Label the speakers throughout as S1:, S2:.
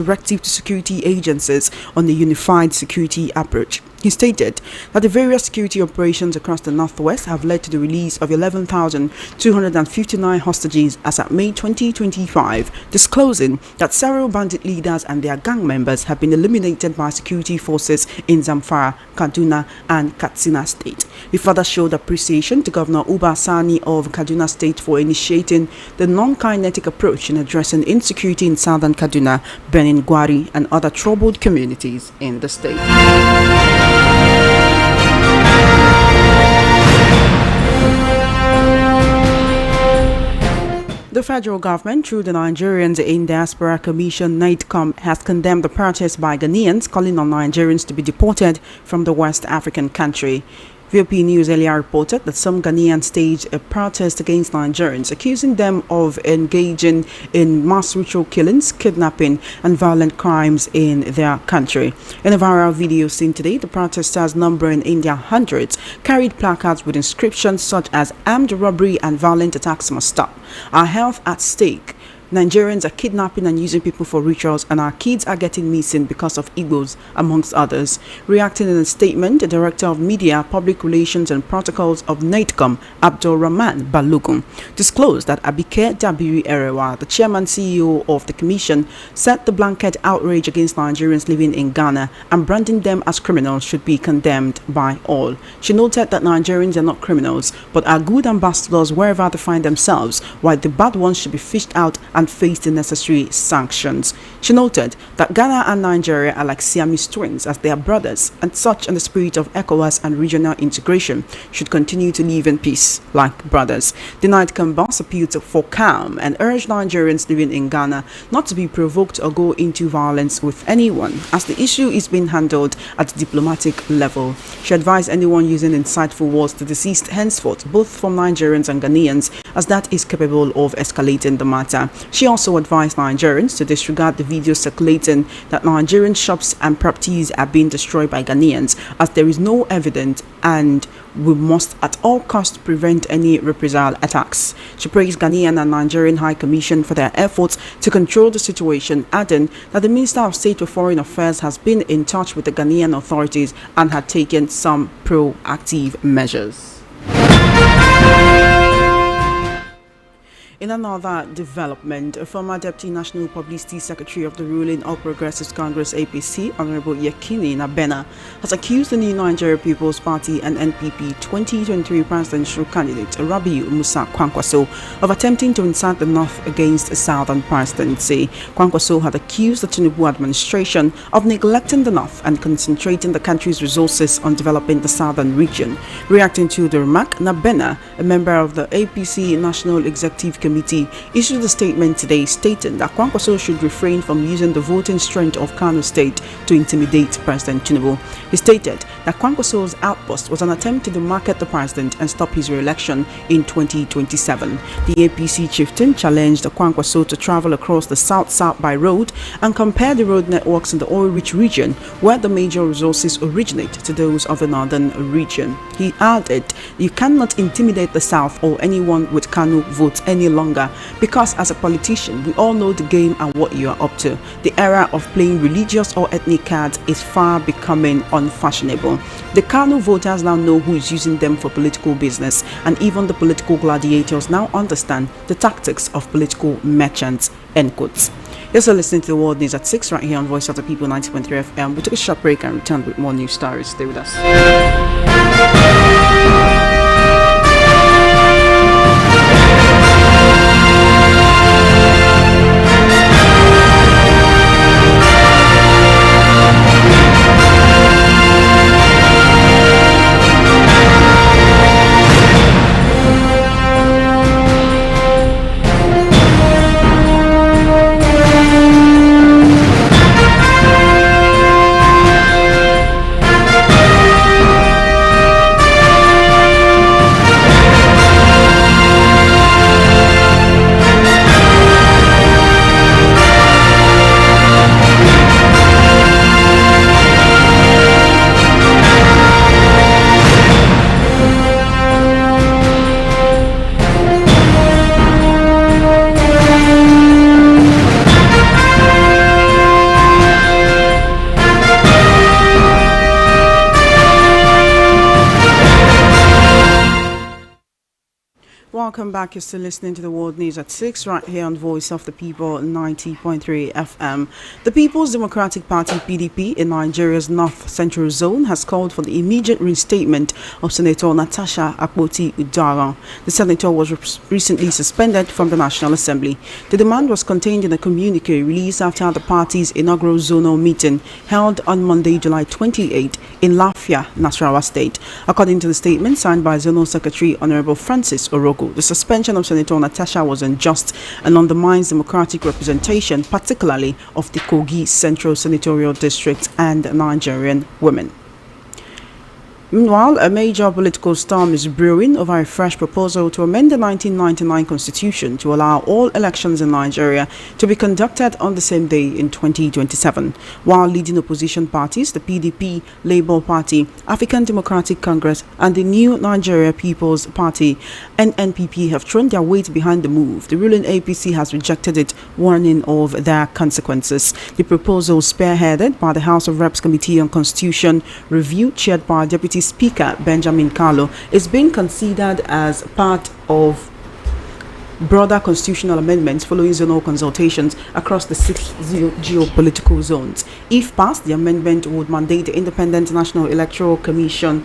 S1: directive to security agencies on a unified security approach. He stated that the various security operations across the Northwest have led to the release of 11,259 hostages as at May 2025, disclosing that several bandit leaders and their gang members have been eliminated by security forces in Zamfara, Kaduna, and Katsina State. He further showed appreciation to Governor Uba Sani of Kaduna State for initiating the non-kinetic approach in addressing insecurity in southern Kaduna, Benin, Gwari, and other troubled communities in the state. The federal government, through the Nigerians in Diaspora Commission (NIDCOM), has condemned the protest by Ghanaians calling on Nigerians to be deported from the West African country. VOP News earlier reported that some Ghanaians staged a protest against Nigerians, accusing them of engaging in mass ritual killings, kidnapping, and violent crimes in their country. In a viral video seen today, the protesters, numbering in their hundreds, carried placards with inscriptions such as "Armed robbery and violent attacks must stop. Our health at stake. Nigerians are kidnapping and using people for rituals, and our kids are getting missing because of Igbos," amongst others. Reacting in a statement, the Director of Media, Public Relations and Protocols of NIDCOM, Abdul Rahman Balogun, disclosed that Abike Dabiri Erewa, the Chairman CEO of the Commission, said the blanket outrage against Nigerians living in Ghana and branding them as criminals should be condemned by all. She noted that Nigerians are not criminals, but are good ambassadors wherever they find themselves, while the bad ones should be fished out and face the necessary sanctions. She noted that Ghana and Nigeria are like Siamese twins, as they are brothers, and such, in the spirit of ECOWAS and regional integration, should continue to live in peace like brothers. The NIDCOM boss appealed for calm and urged Nigerians living in Ghana not to be provoked or go into violence with anyone, as the issue is being handled at the diplomatic level. She advised anyone using insightful words to desist henceforth, both from Nigerians and Ghanaians, as that is capable of escalating the matter. She also advised Nigerians to disregard the videos circulating that Nigerian shops and properties are being destroyed by Ghanaians, as there is no evidence, and we must at all costs prevent any reprisal attacks. She praised Ghanaian and Nigerian High Commission for their efforts to control the situation, adding that the Minister of State for Foreign Affairs has been in touch with the Ghanaian authorities and had taken some proactive measures. In another development, a former Deputy National Publicity Secretary of the ruling All Progressives Congress (APC), Honorable Yekini Nabena, has accused the New Nigeria People's Party and NPP 2023 presidential candidate Rabiu Musa Kwankwaso of attempting to incite the North against a Southern presidency. Kwankwaso had accused the Tinubu administration of neglecting the North and concentrating the country's resources on developing the Southern region. Reacting to the remark, Nabena, a member of the APC National Executive Committee, issued a statement today stating that Kwankwaso should refrain from using the voting strength of Kano State to intimidate President Tinubu. He stated that Kwankwaso's outburst was an attempt to demarket the president and stop his re-election in 2027. The APC chieftain challenged Kwankwaso to travel across the South-South by road and compare the road networks in the oil-rich region, where the major resources originate, to those of the northern region. He added, "You cannot intimidate the South or anyone with Kano votes any longer, because as a politician, we all know the game and what you are up to. The era of playing religious or ethnic cards is far becoming unfashionable. The Kano voters now know who is using them for political business, and even the political gladiators now understand the tactics of political merchants." End quotes. You're still listening to the World News at 6 right here on Voice of the People 90.3 FM. We took a short break and returned with more news stories. Stay with us. welcome back. You're still listening to the World News at 6 right here on Voice of the People 90.3 FM. The People's Democratic Party PDP in Nigeria's North Central Zone has called for the immediate reinstatement of Senator Natasha Akpoti-Uduaghan. The senator was recently suspended from the National Assembly. The demand was contained in a communique released after the party's inaugural zonal meeting held on Monday, July 28 in Lafia, Nasarawa State. According to the statement signed by Zonal Secretary Honorable Francis Orogo, the suspension of Senator Natasha was unjust and undermines democratic representation, particularly of the Kogi Central Senatorial District and Nigerian women. Meanwhile, a major political storm is brewing over a fresh proposal to amend the 1999 constitution to allow all elections in Nigeria to be conducted on the same day in 2027. While leading opposition parties, the PDP, Labour Party, African Democratic Congress and the New Nigeria People's Party (NNPP) have thrown their weight behind the move, the ruling APC has rejected it, warning of their consequences. The proposal, spearheaded by the House of Reps Committee on Constitution Review, chaired by Deputy Speaker Benjamin Carlo, is being considered as part of broader constitutional amendments following zonal consultations across the 6 geopolitical zones. If passed, the amendment would mandate the Independent National Electoral Commission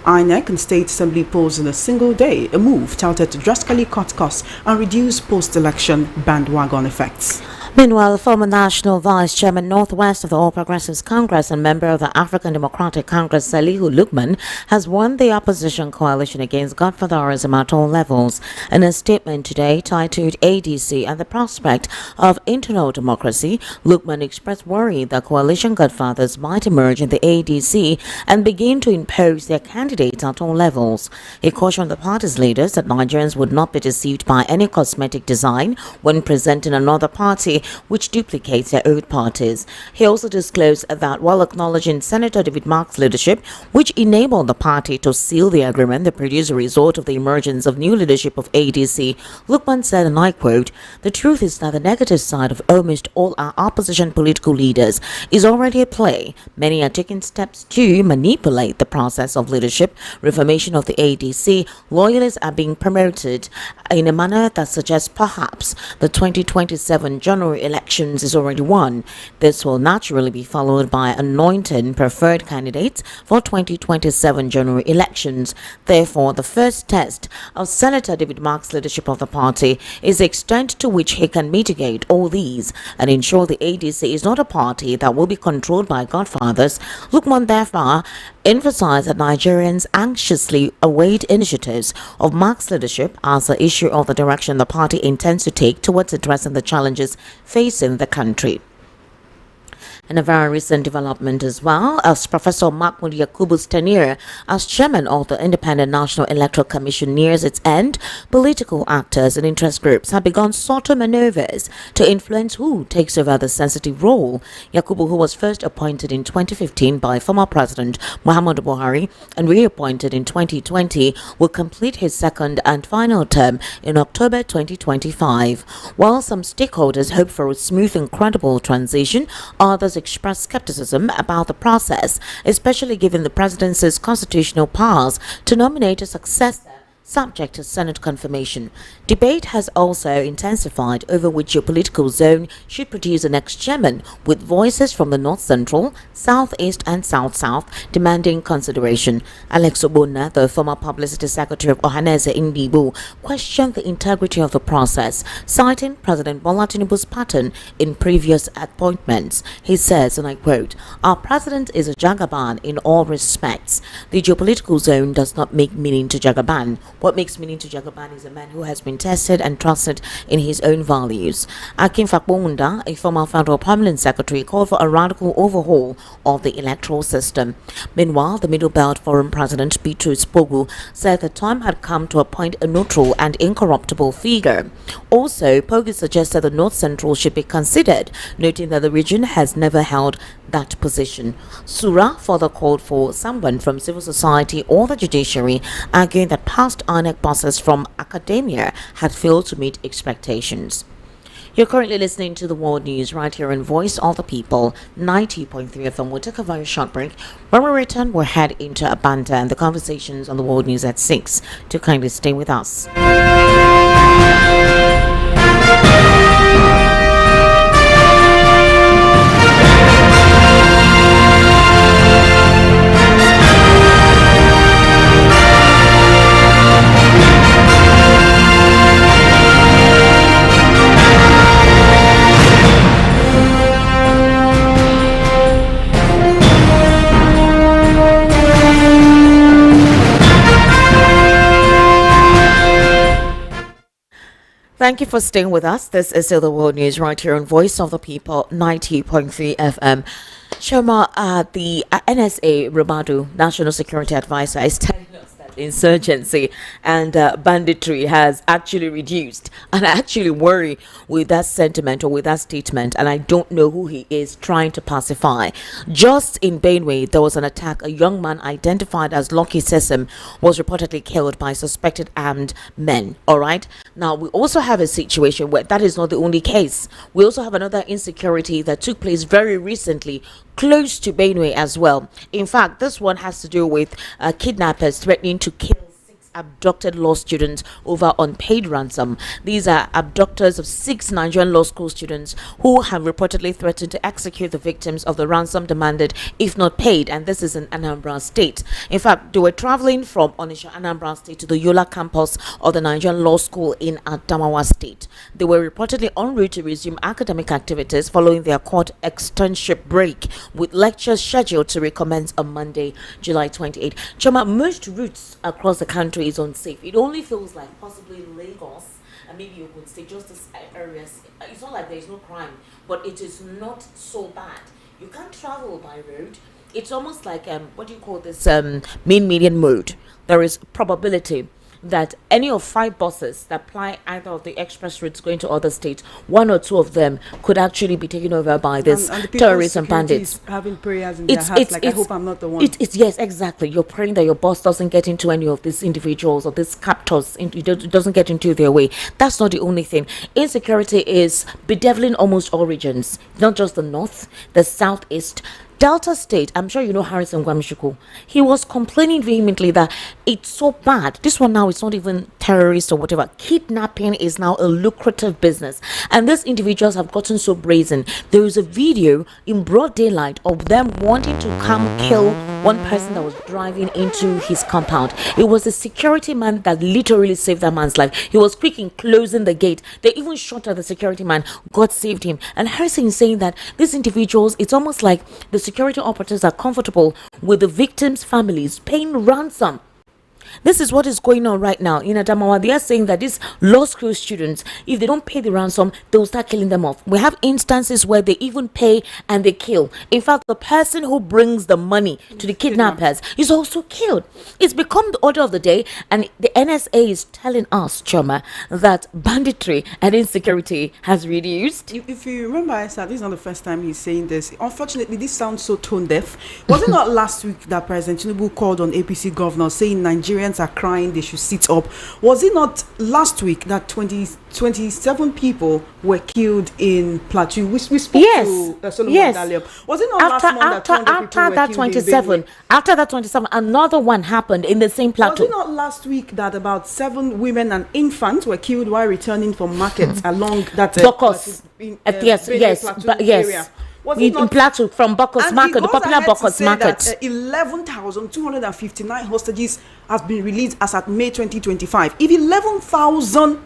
S1: INEC and State Assembly polls in a single day, a move touted to drastically cut costs and reduce post-election bandwagon effects.
S2: Meanwhile, former National Vice Chairman Northwest of the All Progressives Congress and member of the African Democratic Congress, Salihu Lukman, has warned the opposition coalition against godfatherism at all levels. In a statement today titled ADC and the Prospect of Internal Democracy, Lukman expressed worry that coalition godfathers might emerge in the ADC and begin to impose their candidates at all levels. He cautioned the party's leaders that Nigerians would not be deceived by any cosmetic design when presenting another party which duplicates their own parties. He also disclosed that while acknowledging Senator David Mark's leadership, which enabled the party to seal the agreement that produced a result of the emergence of new leadership of ADC, Lukman said, and I quote, "The truth is that the negative side of almost all our opposition political leaders is already at play. Many are taking steps to manipulate the process of leadership, reformation of the ADC. Loyalists are being promoted in a manner that suggests perhaps the 2027 general elections is already won. This will naturally be followed by anointing preferred candidates for 2027 general elections. Therefore, the first test of Senator David Mark's leadership of the party is the extent to which he can mitigate all these and ensure the ADC is not a party that will be controlled by godfathers." Lukman therefore emphasized that Nigerians anxiously await initiatives of Mark's leadership as the issue of the direction the party intends to take towards addressing the challenges facing the country. In a very recent development as well, as Professor Mahmoud Yakubu's tenure as chairman of the Independent National Electoral Commission nears its end, political actors and interest groups have begun subtle maneuvers to influence who takes over the sensitive role. Yakubu, who was first appointed in 2015 by former President Muhammadu Buhari and reappointed in 2020, will complete his second and final term in October 2025. While some stakeholders hope for a smooth and credible transition, others expressed skepticism about the process, especially given the presidency's constitutional powers to nominate a successor subject to Senate confirmation. Debate has also intensified over which geopolitical zone should produce the next chairman, with voices from the North Central, Southeast and South-South demanding consideration. Alex Obona, the former publicity secretary of Ohaneze Indibu, questioned the integrity of the process, citing President Bola Tinubu's pattern in previous appointments. He says, and I quote, "Our president is a Jagaban in all respects. The geopolitical zone does not make meaning to Jagaban. What makes meaning to Jagaban is a man who has been tested and trusted in his own values." Akin Fakbonda, a former federal permanent secretary, called for a radical overhaul of the electoral system. Meanwhile, the Middle Belt Forum President Bitrus Pogu said the time had come to appoint a neutral and incorruptible figure. Also, Pogu suggested the North Central should be considered, noting that the region has never held that position. Sura further called for someone from civil society or the judiciary, arguing that past INEC bosses from academia had failed to meet expectations. You're currently listening to the World News right here in Voice of the People, 90.3 FM. We'll take a very short break. When we return, we'll head into Abuja and the conversations on the World News at 6. To kindly stay with us. Thank you for staying with us. This is still the World News right here on Voice of the People, 90.3 FM. Shoma, the NSA, Rabadu, National Security Advisor, is telling us that insurgency and banditry has actually reduced. And I actually worry with that sentiment or with that statement, and I don't know who he is trying to pacify. Just in Benue, there was an attack. A young man identified as Lucky Sesame was reportedly killed by suspected armed men. All right. Now, we also have a situation where that is not the only case. We also have another insecurity that took place very recently close to Benue as well. In fact, this one has to do with kidnappers threatening to kill abducted law students over unpaid ransom. These are abductors of 6 Nigerian law school students who have reportedly threatened to execute the victims of the ransom demanded if not paid, and this is in Anambra State. In fact, they were traveling from Onitsha, Anambra State to the Yola campus of the Nigerian Law School in Adamawa State. They were reportedly en route to resume academic activities following their court externship break, with lectures scheduled to recommence on Monday, July 28. Choma, most routes across the country is unsafe. It only feels like possibly Lagos and maybe you could say just this areas. It's not like there is no crime, but it is not so bad. You can't travel by road. It's almost like what do you call this main median mode. There is probability that any of 5 buses that ply either of the express routes going to other states, 1 or 2 of them could actually be taken over by this
S1: and
S2: terrorists and bandits.
S1: Having prayers in their hearts, I hope I'm not the one.
S2: It's yes, exactly. You're praying that your bus doesn't get into any of these individuals or these captors. It doesn't get into their way. That's not the only thing. Insecurity is bedeviling almost all regions, not just the north, the southeast. Delta State, I'm sure you know Harrison Gwamishuku. He was complaining vehemently that it's so bad. This one now is not even terrorist or whatever. Kidnapping is now a lucrative business. And these individuals have gotten so brazen. There is a video in broad daylight of them wanting to come kill one person that was driving into his compound. It was a security man that literally saved that man's life. He was quick in closing the gate. They even shot at the security man. God saved him. And Harrison is saying that these individuals, it's almost like the security operatives are comfortable with the victims' families paying ransom. This is what is going on right now in Adamawa. They are saying that these law school students, if they don't pay the ransom, they will start killing them off. We have instances where they even pay and they kill. In fact, the person who brings the money to the kidnappers is also killed. It's become the order of the day, and the NSA is telling us, Choma, that banditry and insecurity has reduced.
S1: If you remember, Esther, this is not the first time he's saying this. Unfortunately, this sounds so tone deaf. Was it not last week that President Tinubu called on APC governors saying Nigerians are crying, they should sit up? Was it not last week that 27 people were killed in Plateau? We spoke to Solomon Dalio. Was it not last month
S2: after that 27? After that 27, another one happened in the same Plateau.
S1: Was it not last week that about 7 women and infants were killed while returning from markets along that
S2: Bokos? Yes. In Plateau, from Bokos Market, the popular Bokos Market.
S1: 11,259 hostages have been released as at May 2025. If 11,000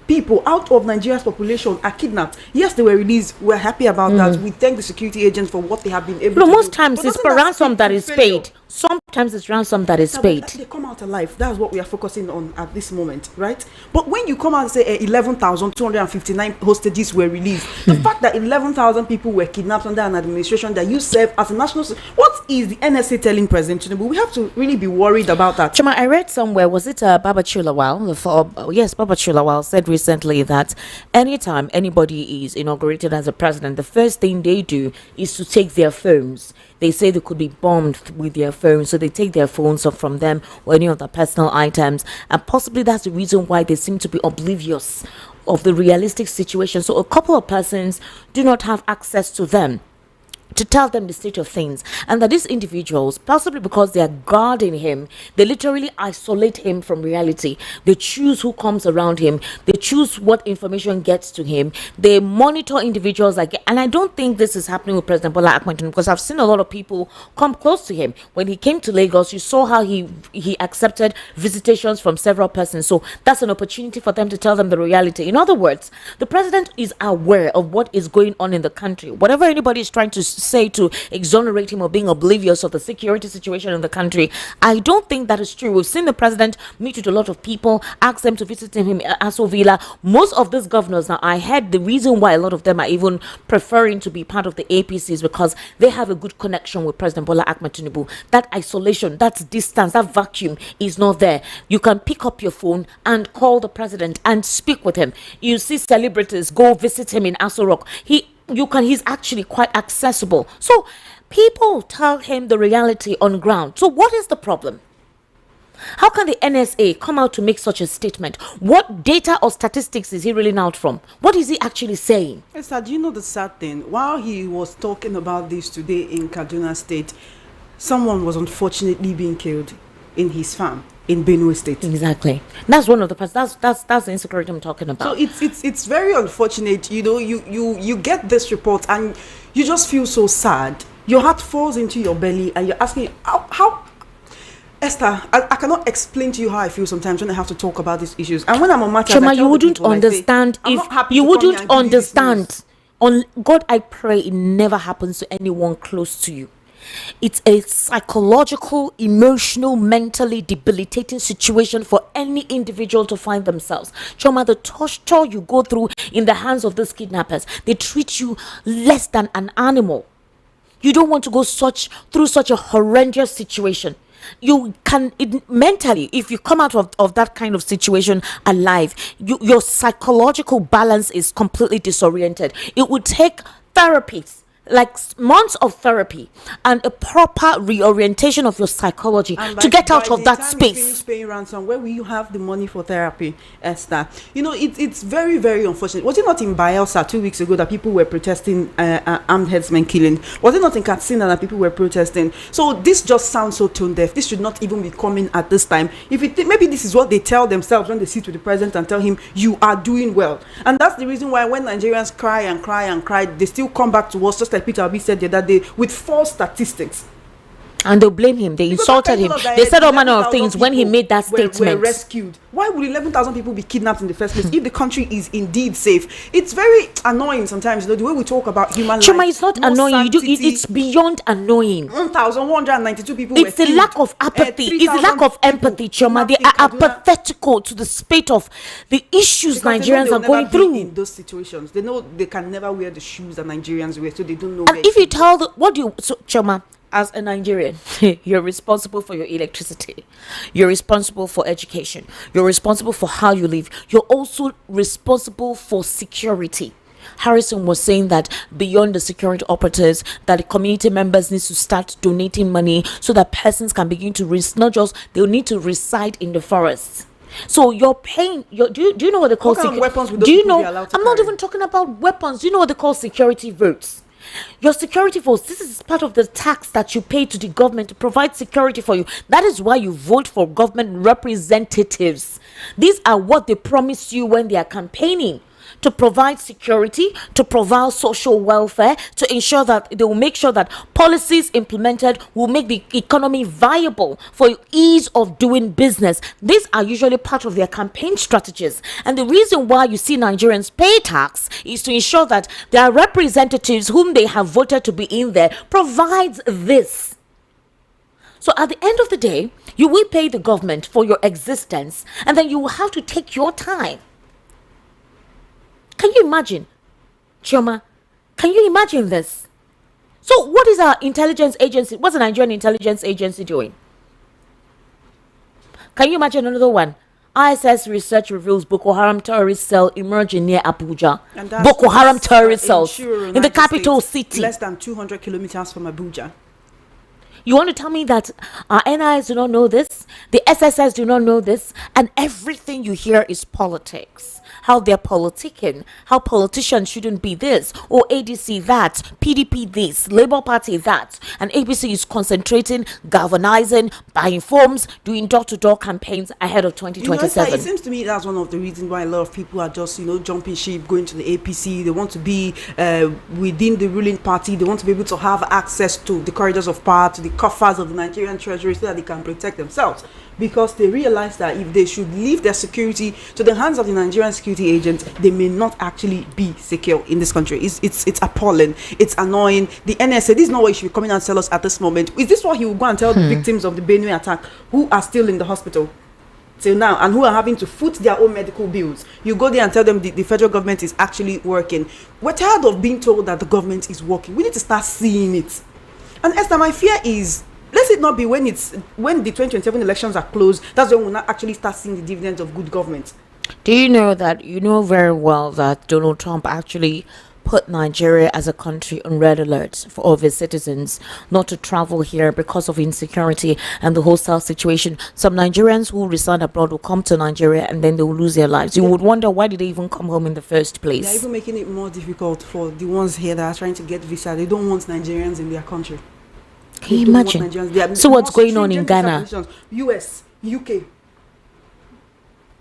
S1: people out of Nigeria's population are kidnapped, yes, they were released. We're happy about that. We thank the security agents for what they have been able to do.
S2: Most times it's per ransom that is paid. Sometimes it's ransom that is paid.
S1: They come out alive. That's what we are focusing on at this moment, right? But when you come out and say 11,259 hostages were released, the fact that 11,000 people were kidnapped under an administration that you serve as a national, what is the NSA telling President Tinubu? We have to really be worried about that.
S2: Chima, I read somewhere, was it Baba Chulawal? Yes, Baba Chulawal said recently that anytime anybody is inaugurated as a president, the first thing they do is to take their phones. They say they could be bombed with their phones, so they take their phones off from them or any of their personal items, and possibly that's the reason why they seem to be oblivious of the realistic situation. So a couple of persons do not have access to them to tell them the state of things, and that these individuals, possibly because they are guarding him, they literally isolate him from reality. They choose who comes around him, they choose what information gets to him, they monitor individuals like, and I don't think this is happening with President Bola Ahmed Tinubu, because I've seen a lot of people come close to him. When he came to Lagos, you saw how he accepted visitations from several persons. So that's an opportunity for them to tell them the reality. In other words, the president is aware of what is going on in the country. Whatever anybody is trying to say to exonerate him of being oblivious of the security situation in the country, I don't think that is true. We've seen the president meet with a lot of people, ask them to visit him at Aso Villa. Most of these governors, now I heard the reason why a lot of them are even preferring to be part of the APC is because they have a good connection with President Bola Ahmed Tinubu. That isolation, that distance, that vacuum is not there. You can pick up your phone and call the president and speak with him. You see celebrities go visit him in Aso Rock. He's actually quite accessible. So people tell him the reality on ground. So what is the problem? How can the NSA come out to make such a statement? What data or statistics is he reeling out from? What is he actually saying?
S1: Esther, do you know the sad thing? While he was talking about this today in Kaduna State, someone was unfortunately being killed in his farm in Benue State.
S2: Exactly. That's one of the parts. That's the insecurity I'm talking about.
S1: So it's very unfortunate. You know, you get this report and you just feel so sad. Your heart falls into your belly and you're asking how Esther, I cannot explain to you how I feel sometimes when I have to talk about these issues. And when I'm on matters,
S2: Choma, you wouldn't understand if you wouldn't understand. On God, I pray it never happens to anyone close to you. It's a psychological, emotional, mentally debilitating situation for any individual to find themselves. Choma, the torture you go through in the hands of these kidnappers, they treat you less than an animal. You don't want to go through such a horrendous situation. You can mentally, if you come out of that kind of situation alive, your psychological balance is completely disoriented. It would take therapies, like months of therapy and a proper reorientation of your psychology to get out of that space.
S1: Paying ransom, where will you have the money for therapy, Esther? You know, it's very, very unfortunate. Was it not in Bayelsa 2 weeks ago that people were protesting armed herdsmen killing? Was it not in Katsina that people were protesting? So this just sounds so tone deaf. This should not even be coming at this time. Maybe this is what they tell themselves when they sit with the president and tell him, you are doing well. And that's the reason why when Nigerians cry and cry and cry, they still come back to us, just like peterobi said the other day, with false statistics.
S2: And they'll blame him. They insulted him. They said all manner of things when he made that statement.
S1: Were rescued. Why would 11,000 people be kidnapped in the first place if the country is indeed safe? It's very annoying sometimes, you know, the way we talk about human life.
S2: Chuma, it's not annoying. It's beyond annoying.
S1: 1,192 people
S2: It's the lack of apathy. It's the lack of empathy, Chuma. They are apathetical to the spate of the issues Nigerians are going through.
S1: In those situations, they know they can never wear the shoes that Nigerians wear, so they don't know.
S2: And if you tell Chuma, as a Nigerian, you're responsible for your electricity. You're responsible for education. You're responsible for how you live. You're also responsible for security. Harrison was saying that beyond the security operatives, that the community members need to start donating money so that persons can begin to they'll need to reside in the forests. So you're paying. Do you know what they call
S1: weapons?
S2: Do you know? I'm not even talking about weapons. Do you know what they call security votes? Your security votes, this is part of the tax that you pay to the government to provide security for you. That is why you vote for government representatives. These are what they promise you when they are campaigning. To provide security, to provide social welfare, to ensure that they will make sure that policies implemented will make the economy viable for ease of doing business. These are usually part of their campaign strategies. And the reason why you see Nigerians pay tax is to ensure that their representatives whom they have voted to be in there provides this. So at the end of the day, you will pay the government for your existence, and then you will have to take your time. Can you imagine, Chioma? Can you imagine this? So what is our intelligence agency? What's the Nigerian intelligence agency doing? Can you imagine another one? ISS research reveals Boko Haram terrorist cell emerging near Abuja. Boko Haram terrorist cells in the capital city.
S1: Less than 200 kilometers from Abuja.
S2: You want to tell me that our NIs do not know this? The SSS do not know this? And everything you hear is politics. how they're politicking, how politicians shouldn't be this, or ADC that, PDP this, Labour Party that, and APC is concentrating, galvanizing, buying forms, doing door-to-door campaigns ahead of 2027.
S1: It seems to me that's one of the reasons why a lot of people are just, jumping ship, going to the APC. They want to be within the ruling party. They want to be able to have access to the corridors of power, to the coffers of the Nigerian treasury, so that they can protect themselves. Because they realize that if they should leave their security to the hands of the Nigerian security agents, they may not actually be secure in this country. It's appalling. It's annoying. The NSA, this is not what you should be coming and tell us at this moment. Is this what he will go and tell the victims of the Benue attack who are still in the hospital till now and who are having to foot their own medical bills? You go there and tell them the federal government is actually working. We're tired of being told that the government is working. We need to start seeing it. And Esther, my fear is, let it not be when the 2027 elections are closed, that's when we'll not actually start seeing the dividends of good government.
S2: Do you know very well that Donald Trump actually put Nigeria as a country on red alert for all of its citizens not to travel here because of insecurity and the hostile situation? Some Nigerians who reside abroad will come to Nigeria and then they will lose their lives. You would wonder, why did they even come home in the first place?
S1: They're even making it more difficult for the ones here that are trying to get visa. They don't want Nigerians in their country.
S2: Can you imagine? So what's going on in Ghana?
S1: US, UK.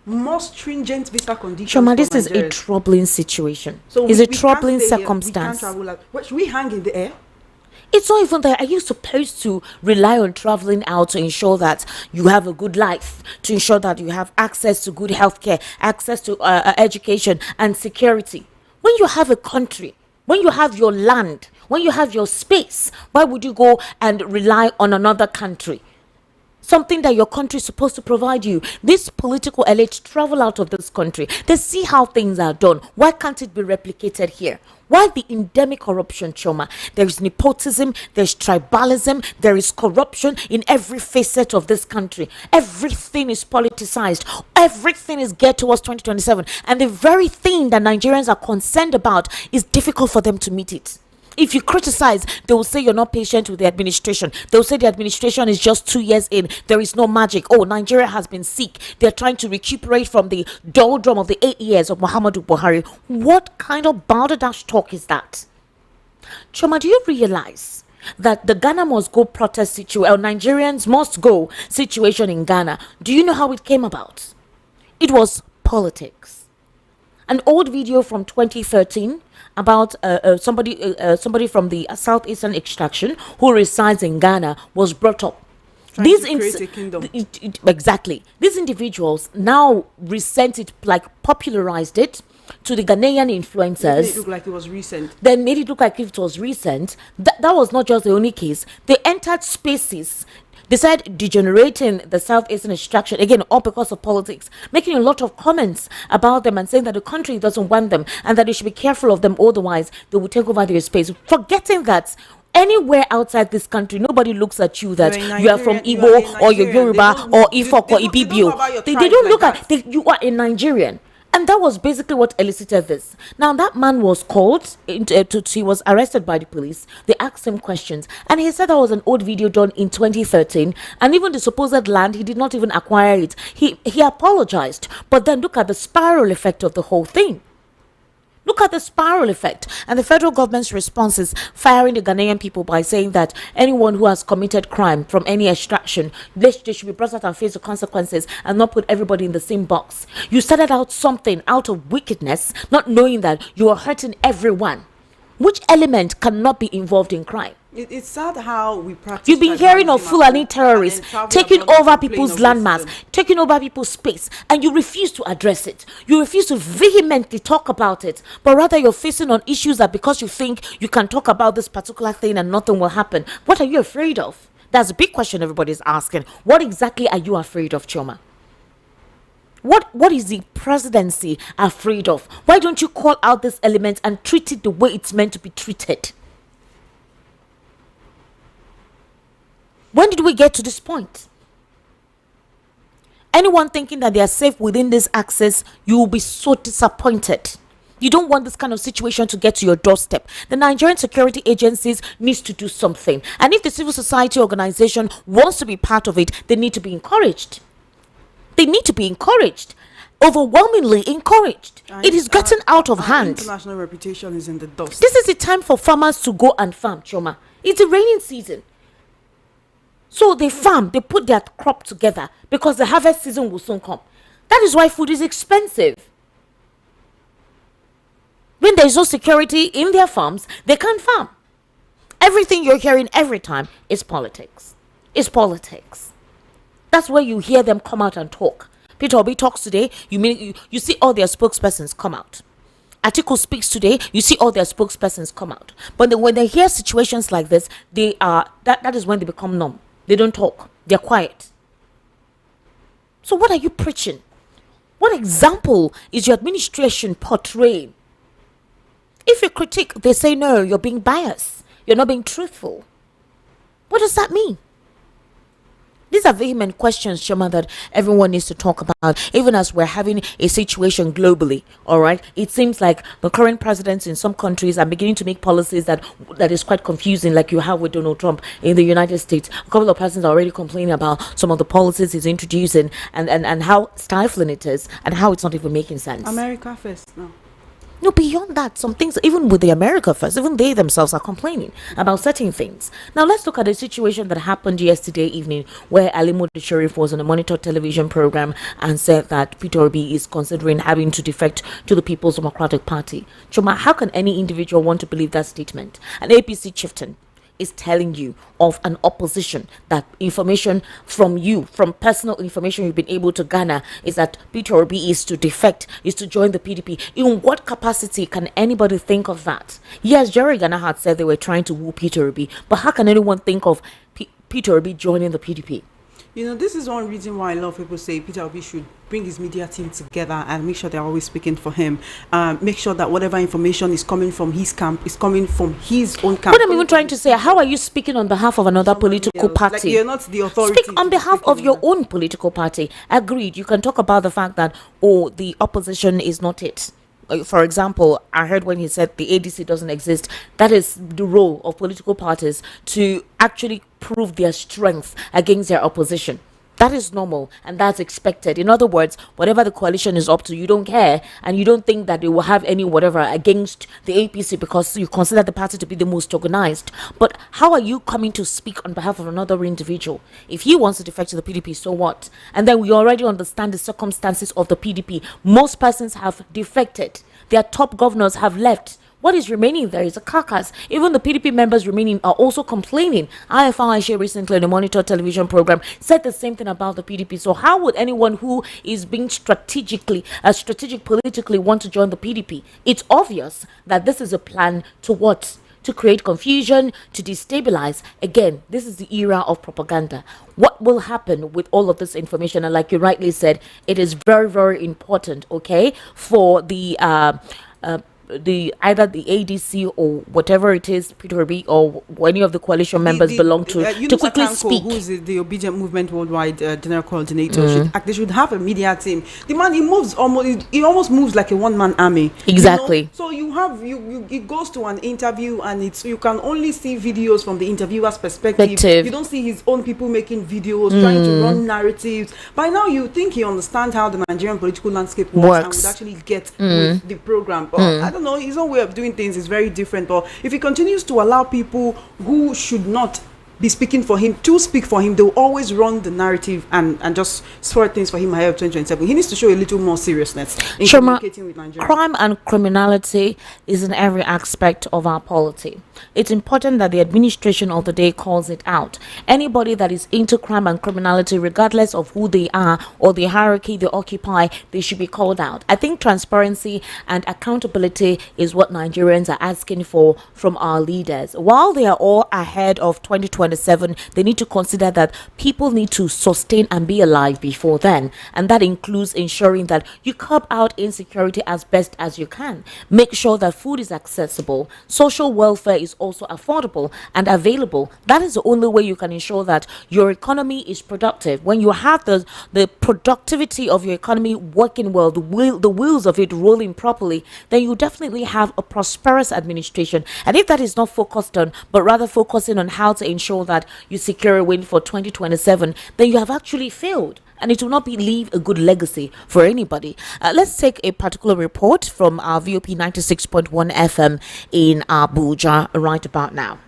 S1: More stringent visa conditions.
S2: Shoma, this is a troubling situation.
S1: So
S2: it's a troubling circumstance.
S1: Should we hang in the air?
S2: It's not even there. Are you supposed to rely on traveling out to ensure that you have a good life, to ensure that you have access to good healthcare, access to education and security? When you have a country, when you have your land, when you have your space, why would you go and rely on another country? Something that your country is supposed to provide you. This political elite travel out of this country. They see how things are done. Why can't it be replicated here? Why the endemic corruption, Choma? There is nepotism, there's tribalism, there is corruption in every facet of this country. Everything is politicized. Everything is geared towards 2027. And the very thing that Nigerians are concerned about is difficult for them to meet it. If you criticize, they will say you're not patient with the administration. They will say the administration is just 2 years in. There is no magic. Oh, Nigeria has been sick. They're trying to recuperate from the doldrum of the 8 years of Muhammadu Buhari. What kind of balderdash talk is that? Choma, do you realize that the Ghana must go protest situation, or Nigerians must go situation in Ghana? Do you know how it came about? It was politics. An old video from 2013 about somebody from the southeastern extraction who resides in Ghana was brought up. Exactly. These individuals now resent it, like popularized it to the Ghanaian influencers.
S1: Made it look like it was recent.
S2: Then made it look like it was recent. That was not just the only case. They entered spaces. They said degenerating the southeastern extraction, again, all because of politics, making a lot of comments about them and saying that the country doesn't want them and that they should be careful of them, otherwise they will take over their space, forgetting that anywhere outside this country, nobody looks at you that you are from Igbo or you're Yoruba or Ifok or Ibibio. They don't look at you are a Nigerian. And that was basically what elicited this. Now, that man was called, he was arrested by the police. They asked him questions. And he said that was an old video done in 2013. And even the supposed land, he did not even acquire it. He apologized. But then look at the spiral effect of the whole thing. Look at the spiral effect. And the federal government's response is firing the Ghanaian people by saying that anyone who has committed crime from any extraction, they should be brought out and face the consequences and not put everybody in the same box. You started out something out of wickedness, not knowing that you are hurting everyone. Which element cannot be involved in crime?
S1: It's sad how we practice.
S2: You've been hearing of Fulani terrorists taking over people's landmass, taking over people's space, and you refuse to address it. You refuse to vehemently talk about it, but rather you're facing on issues that because you think you can talk about this particular thing and nothing will happen. What are you afraid of? That's a big question everybody's asking. What exactly are you afraid of, Choma? What is the presidency afraid of? Why don't you call out this element and treat it the way it's meant to be treated? When did we get to this point? Anyone thinking that they are safe within this access, you will be so disappointed. You don't want this kind of situation to get to your doorstep. The Nigerian security agencies needs to do something. And if the civil society organization wants to be part of it, they need to be encouraged. They need to be encouraged. overwhelmingly encouraged. It is getting out of hand.
S1: International reputation is in the dust.
S2: This is the time for farmers to go and farm, Choma. It's the raining season. So they farm, they put their crop together because the harvest season will soon come. That is why food is expensive. When there is no security in their farms, they can't farm. Everything you're hearing every time is politics. It's politics. That's where you hear them come out and talk. Peterobi talks today, you see all their spokespersons come out. Atiku speaks today, you see all their spokespersons come out. But when they hear situations like this, that is when they become numb. They don't talk. They're quiet. So what are you preaching? What example is your administration portraying? If you critique, they say, no, you're being biased. You're not being truthful. What does that mean? These are vehement questions, Shema, that everyone needs to talk about, even as we're having a situation globally, all right? It seems like the current presidents in some countries are beginning to make policies that is quite confusing, like you have with Donald Trump in the United States. A couple of persons are already complaining about some of the policies he's introducing and how stifling it is and how it's not even making sense.
S1: America first, no.
S2: No, beyond that, some things, even with the America First, even they themselves are complaining about certain things. Now, let's look at the situation that happened yesterday evening where Ali Modu Sharif was on a Monitor television program and said that Peterobi is considering having to defect to the People's Democratic Party. Choma, how can any individual want to believe that statement? An APC chieftain is telling you of an opposition, that information from you, from personal information you've been able to garner, is that Peterobi is to defect, is to join the PDP. In what capacity can anybody think of that? Yes, Jerry Ghana had said they were trying to woo Peterobi, but how can anyone think of Peterobi joining the PDP?
S1: You know, this is one reason why a lot of people say Peterobi should bring his media team together and make sure they're always speaking for him. Make sure that whatever information is coming from his camp is coming from his own camp.
S2: What I'm even trying to say, how are you speaking on behalf of another political party?
S1: Like, you're not the authority.
S2: Speak on behalf of your own political party. Agreed. You can talk about the fact that, the opposition is not it. For example, I heard when he said the ADC doesn't exist, that is the role of political parties to actually prove their strength against their opposition. That is normal and that's expected. In other words, whatever the coalition is up to, you don't care and you don't think that they will have any whatever against the APC because you consider the party to be the most organized. But how are you coming to speak on behalf of another individual? If he wants to defect to the PDP, so what? And then we already understand the circumstances of the PDP. Most persons have defected. Their top governors have left. What is remaining there is a carcass. Even the PDP members remaining are also complaining. IFR recently in a Monitor television program said the same thing about the PDP. So how would anyone who is being strategic politically want to join the PDP? It's obvious that this is a plan to what? To create confusion, to destabilize. Again, this is the era of propaganda. What will happen with all of this information? And like you rightly said, it is very, very important, okay, for the either the ADC or whatever it is, Peterobi or any of the coalition members belong to quickly speak.
S1: Who is the Obedient Movement Worldwide General Coordinator? They should have a media team. The man, he almost moves like a one-man army.
S2: Exactly.
S1: You know? So you have it goes to an interview and you can only see videos from the interviewer's perspective. You don't see his own people making videos, trying to run narratives. By now you think he understands how the Nigerian political landscape works and would actually get with the program. But I don't know, his own way of doing things is very different. But if he continues to allow people who should not be speaking for him to speak for him, they'll always run the narrative and just sort things for him ahead of 2027. He needs to show a little more seriousness in communicating with Nigeria.
S2: Crime and criminality is in every aspect of our polity. It's important that the administration of the day calls it out. Anybody that is into crime and criminality, regardless of who they are or the hierarchy they occupy, they should be called out. I think transparency and accountability is what Nigerians are asking for from our leaders. While they are all ahead of 2027, they need to consider that people need to sustain and be alive before then. And that includes ensuring that you curb out insecurity as best as you can. Make sure that food is accessible, social welfare is also affordable and available. That is the only way you can ensure that your economy is productive. When you have the productivity of your economy working well, the wheels of it rolling properly, then you definitely have a prosperous administration. And if that is not focused on, but rather focusing on how to ensure that you secure a win for 2027, then you have actually failed. and it will not leave a good legacy for anybody. Let's take a particular report from our VOP 96.1 FM in Abuja right about now.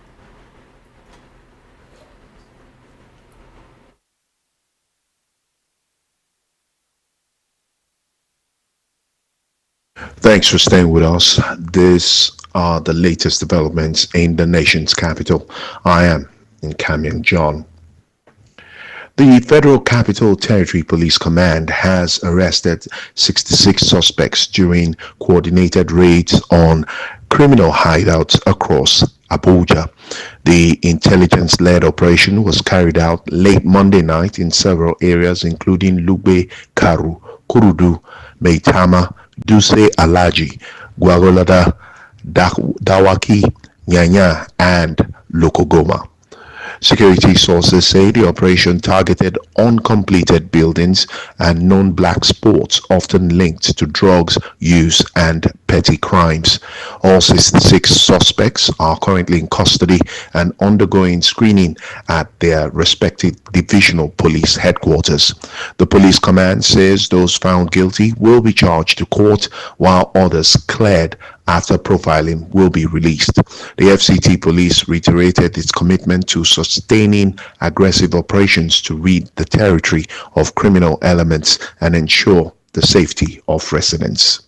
S3: Thanks for staying with us. These are the latest developments in the nation's capital. I am in Kamyang John. The Federal Capital Territory Police Command has arrested 66 suspects during coordinated raids on criminal hideouts across Abuja. The intelligence-led operation was carried out late Monday night in several areas, including Lugbe, Karu, Kurudu, Maitama, Duse Alaji, Gwagolada, Dawaki, Nyanya, and Lokogoma. Security sources say the operation targeted uncompleted buildings and known black spots often linked to drugs use and petty crimes. All 66 suspects are currently in custody and undergoing screening at their respective divisional police headquarters. The police command says those found guilty will be charged to court, while others cleared after profiling will be released. The FCT police reiterated its commitment to sustaining aggressive operations to rid the territory of criminal elements and ensure the safety of residents.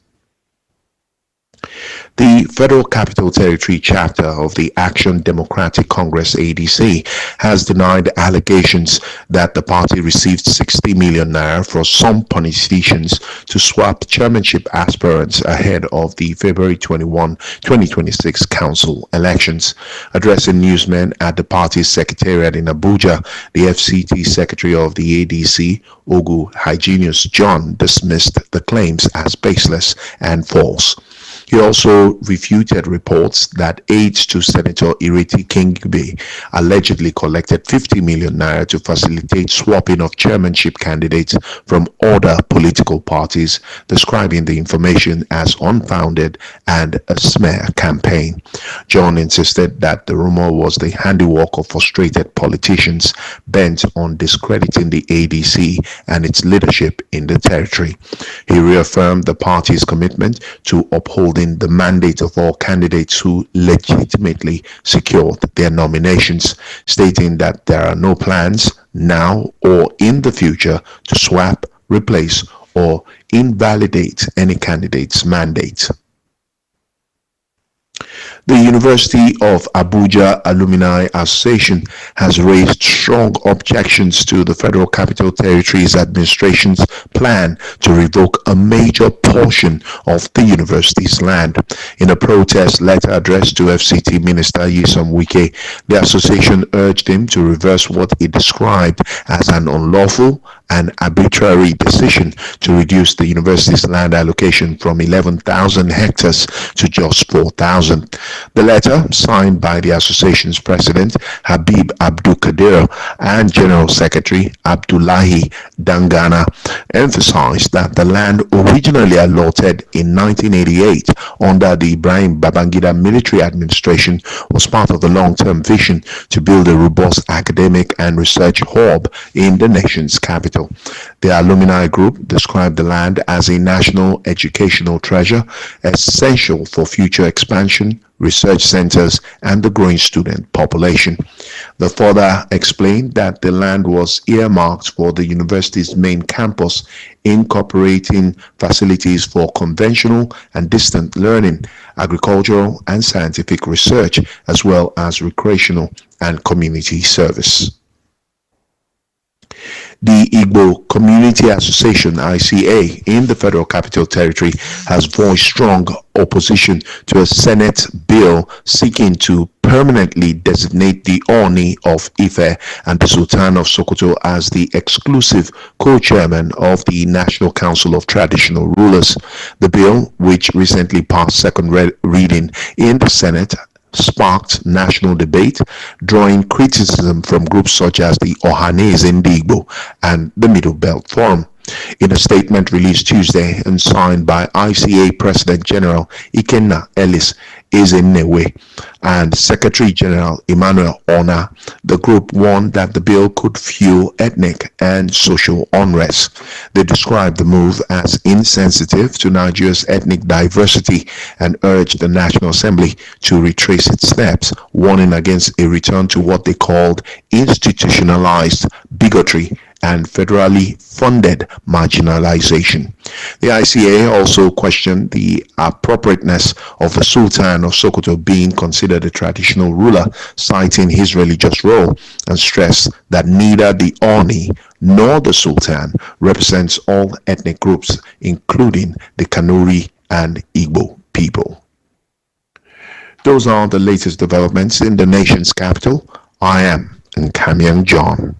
S3: The Federal Capital Territory chapter of the Action Democratic Congress ADC has denied allegations that the party received 60 million naira for some politicians to swap chairmanship aspirants ahead of the February 21, 2026 council elections. Addressing newsmen at the party's secretariat in Abuja, the FCT secretary of the ADC, Ogu Hygienius John, dismissed the claims as baseless and false. He also refuted reports that aides to Senator Ireti Kingbe allegedly collected 50 million naira to facilitate swapping of chairmanship candidates from other political parties, describing the information as unfounded and a smear campaign. John insisted that the rumor was the handiwork of frustrated politicians bent on discrediting the ADC and its leadership in the territory. He reaffirmed the party's commitment to upholding the mandate of all candidates who legitimately secured their nominations, stating that there are no plans now or in the future to swap, replace, or invalidate any candidate's mandate. The University of Abuja Alumni Association has raised strong objections to the Federal Capital Territory's administration's plan to revoke a major portion of the university's land. In a protest letter addressed to FCT Minister Nyesom Wike, the association urged him to reverse what it described as an unlawful and arbitrary decision to reduce the university's land allocation from 11,000 hectares to just 4,000. The letter, signed by the association's president Habib Abdul Kadir and General Secretary Abdullahi Dangana, emphasized that the land originally allotted in 1988 under the Ibrahim Babangida military administration was part of the long-term vision to build a robust academic and research hub in the nation's capital. The alumni group described the land as a national educational treasure, essential for future expansion, research centers, and the growing student population. The further explained that the land was earmarked for the university's main campus, incorporating facilities for conventional and distant learning, agricultural and scientific research, as well as recreational and community service. The Igbo Community Association (ICA) in the Federal Capital Territory has voiced strong opposition to a Senate bill seeking to permanently designate the Oni of Ife and the Sultan of Sokoto as the exclusive co-chairman of the National Council of Traditional Rulers. The bill, which recently passed second reading in the Senate, sparked national debate, drawing criticism from groups such as the Ohanese Ndigbo and the Middle Belt Forum. In a statement released Tuesday and signed by ICA President General Ikenna Ellis, Ezenewe, and Secretary General Emmanuel Ona. The group warned that the bill could fuel ethnic and social unrest. They described the move as insensitive to Nigeria's ethnic diversity and urged the National Assembly to retrace its steps, warning against a return to what they called institutionalized bigotry and federally funded marginalization. The ICA also questioned the appropriateness of the Sultan of Sokoto being considered a traditional ruler, citing his religious role, and stressed that neither the Oni nor the Sultan represents all ethnic groups, including the Kanuri and Igbo people. Those are the latest developments in the nation's capital. I am Nkamiang John.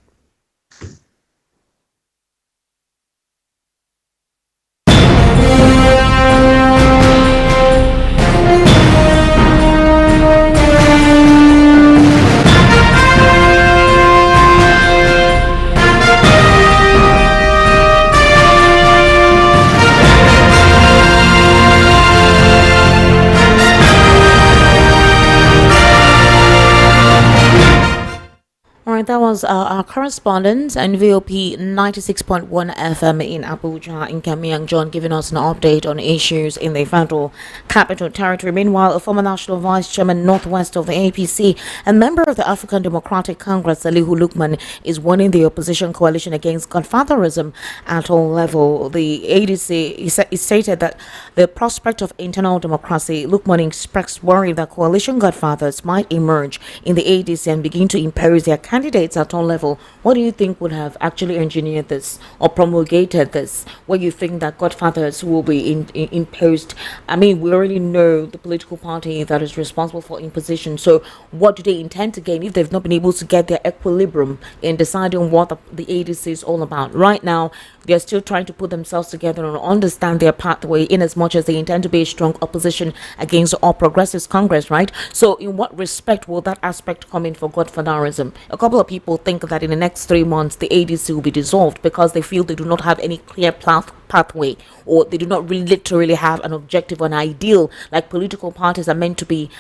S2: That was our correspondent and VOP 96.1 FM in Abuja, in Nkamiang John, giving us an update on issues in the Federal Capital Territory. Meanwhile, a former National Vice Chairman Northwest of the APC and member of the African Democratic Congress, Salihu Lukman, is warning the opposition coalition against godfatherism at all levels. The ADC stated that the prospect of internal democracy, Lukman expressed worry that coalition godfathers might emerge in the ADC and begin to impose their candidates at all level. What do you think would have actually engineered this or promulgated this, where you think that godfathers will be imposed? I mean, we already know the political party that is responsible for imposition. So what do they intend to gain if they've not been able to get their equilibrium in deciding what the ADC is all about? Right now, they're still trying to put themselves together and understand their pathway, in as much as they intend to be a strong opposition against the All Progressives Congress, right? So in what respect will that aspect come in for godfatherism? A couple of people think that in the next 3 months the ADC will be dissolved because they feel they do not have any clear pathway, or they do not really literally have an objective or an ideal, like political parties are meant to be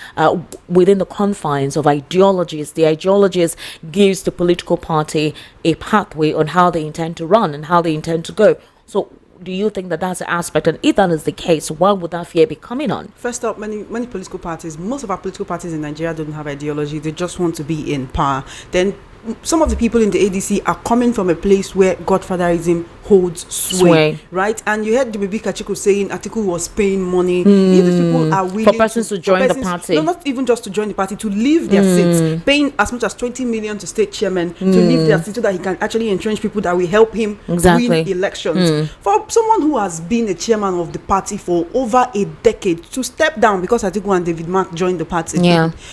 S2: within the confines of ideologies. The ideologies gives the political party a pathway on how they intend to run and how they intend to go. So do you think that that's an aspect? And if that is the case, why would that fear be coming on?
S1: First up, many political parties, most of our political parties in Nigeria don't have ideology. They just want to be in power. Then some of the people in the ADC are coming from a place where godfatherism holds sway, right? And you heard the Baby Kachiko saying Atiku was paying money. If these people are willing
S2: for persons to join the party,
S1: no, not even just to join the party, to leave their seats, paying as much as 20 million to state chairman to leave their seat so that he can actually entrench people that will help him win elections. For someone who has been a chairman of the party for over a decade to step down because Atiku and David Mark joined the party,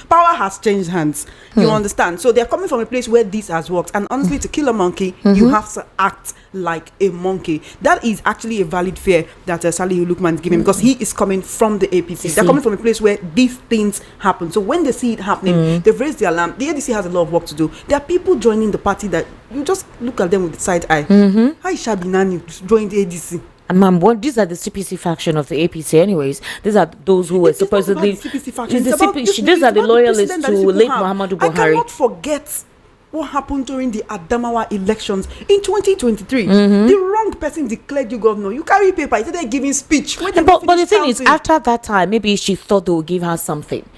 S1: power has changed hands. You understand? So they're coming from a place where this has worked, and honestly, to kill a monkey, you have to act like a monkey. That is actually a valid fear that Salihu Lukman is giving, because he is coming from the APC. They're coming from a place where these things happen. So when they see it happening, they've raised the alarm. The ADC has a lot of work to do. There are people joining the party that you just look at them with the side eye. Aisha Binani joined the ADC.
S2: And what these are the CPC faction of the APC, anyways. These are those who were supposedly
S1: the CPC faction.
S2: These are the loyalists to late Muhammadu Buhari.
S1: I cannot forget what happened during the Adamawa elections in 2023. The wrong person declared you governor. You carry paper, you started giving speech.
S2: But the thing is, after that time, maybe she thought they would give her something.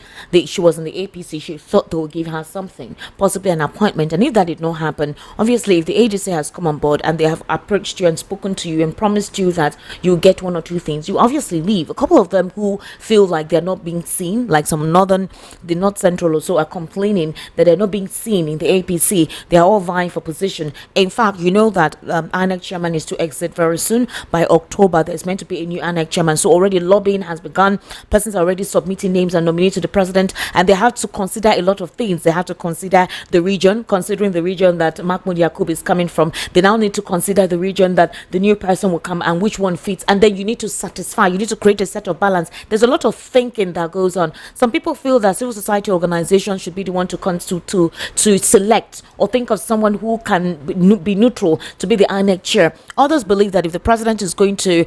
S2: She was in the APC, she thought they would give her something, possibly an appointment. And if that did not happen, obviously, if the agency has come on board and they have approached you and spoken to you and promised you that you get one or two things, you obviously leave. A couple of them who feel like they're not being seen, like the North Central also are complaining that they're not being seen in the APC. They are all vying for position. In fact, you know that INEC chairman is to exit very soon. By October, there's meant to be a new INEC chairman. So already lobbying has begun. Persons are already submitting names and nominated to the president. And they have to consider a lot of things. They have to consider the region, considering the region that Mahmoud Yakub is coming from. They now need to consider the region that the new person will come and which one fits. And then you need to satisfy. You need to create a set of balance. There's a lot of thinking that goes on. Some people feel that civil society organizations should be the one to select or think of someone who can be neutral to be the INEC chair. Others believe that if the president is going to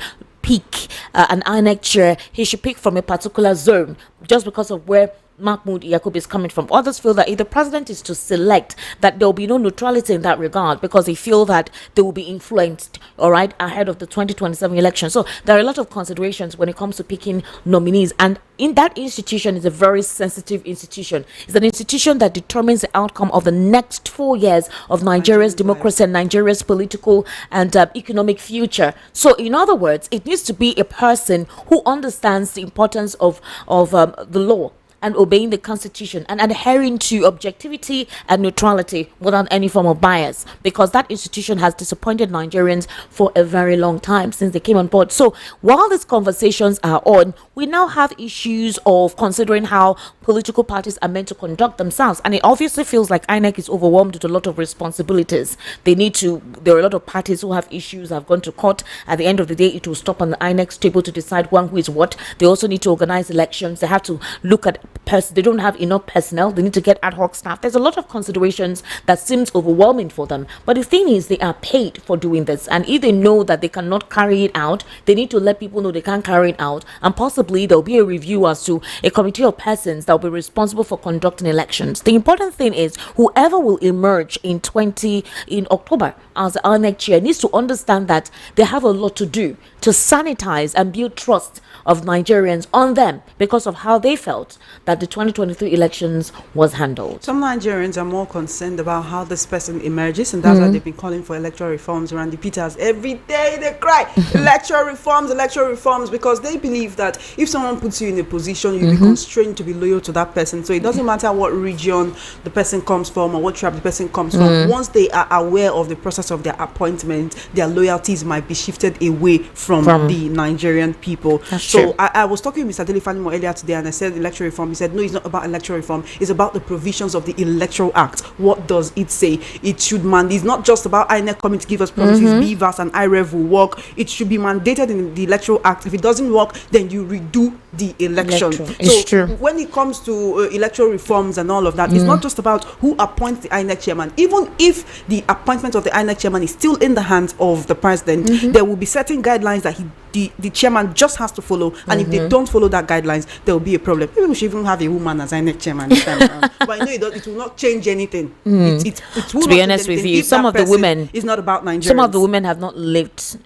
S2: pick an INEC chair, he should pick from a particular zone just because of where Mahmoud Yakub is coming from. Others feel that if the president is to select, that there will be no neutrality in that regard, because they feel that they will be influenced, all right, ahead of the 2027 election. So there are a lot of considerations when it comes to picking nominees, and in that institution is a very sensitive institution. It's an institution that determines the outcome of the next 4 years of Nigeria's democracy and Nigeria's political and economic future. So in other words, it needs to be a person who understands the importance of the law and obeying the constitution and adhering to objectivity and neutrality without any form of bias, because that institution has disappointed Nigerians for a very long time since they came on board. So while these conversations are on, we now have issues of considering how political parties are meant to conduct themselves, and it obviously feels like INEC is overwhelmed with a lot of responsibilities. There are a lot of parties who have issues, have gone to court. At the end of the day, it will stop on the INEC's table to decide who is what. They also need to organize elections. They have to look at they don't have enough personnel. They need to get ad hoc staff. There's a lot of considerations that seems overwhelming for them. But the thing is, they are paid for doing this, and if they know that they cannot carry it out, they need to let people know they can't carry it out, and possibly there'll be a review as to a committee of persons that will be responsible for conducting elections. The important thing is, whoever will emerge in October as the INEC chair needs to understand that they have a lot to do to sanitize and build trust of Nigerians on them because of how they felt that the 2023 elections was handled.
S1: Some Nigerians are more concerned about how this person emerges, and that's why they've been calling for electoral reforms. Randy Peters, every day they cry electoral reforms, because they believe that if someone puts you in a position, you'll be constrained to be loyal to that person. So it doesn't matter what region the person comes from or what tribe the person comes from. Once they are aware of the process of their appointment, their loyalties might be shifted away from the Nigerian people.
S2: That's
S1: so
S2: true.
S1: I was talking with Mr. Delifanimo earlier today, and I said electoral reform. He said, no, it's not about electoral reform. It's about the provisions of the Electoral Act. What does it say? It should mandate. It's not just about INEC coming to give us promises. BVAS and IREV will work. It should be mandated in the Electoral Act. If it doesn't work, then you redo the election.
S2: It's true.
S1: When it comes to electoral reforms and all of that, it's not just about who appoints the INEC chairman. Even if the appointment of the INEC chairman is still in the hands of the president, there will be certain guidelines that the chairman just has to follow, and if they don't follow that guidelines, there will be a problem. Maybe we should even have a woman as INEC chairman this time around. But I know it will not change anything. It will
S2: to be honest with you, some of the women,
S1: it's not about Nigerians.
S2: Some of the women have not lived,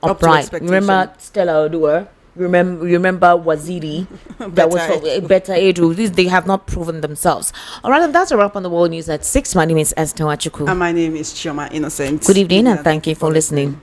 S2: upright. Remember Stella Odua? Remember Waziri? That was for better age. They have not proven themselves. All right, and that's a wrap on the world news at 6. My name is Esther Achukwu.
S1: And my name is Chioma Innocent.
S2: Good evening, and thank you for listening.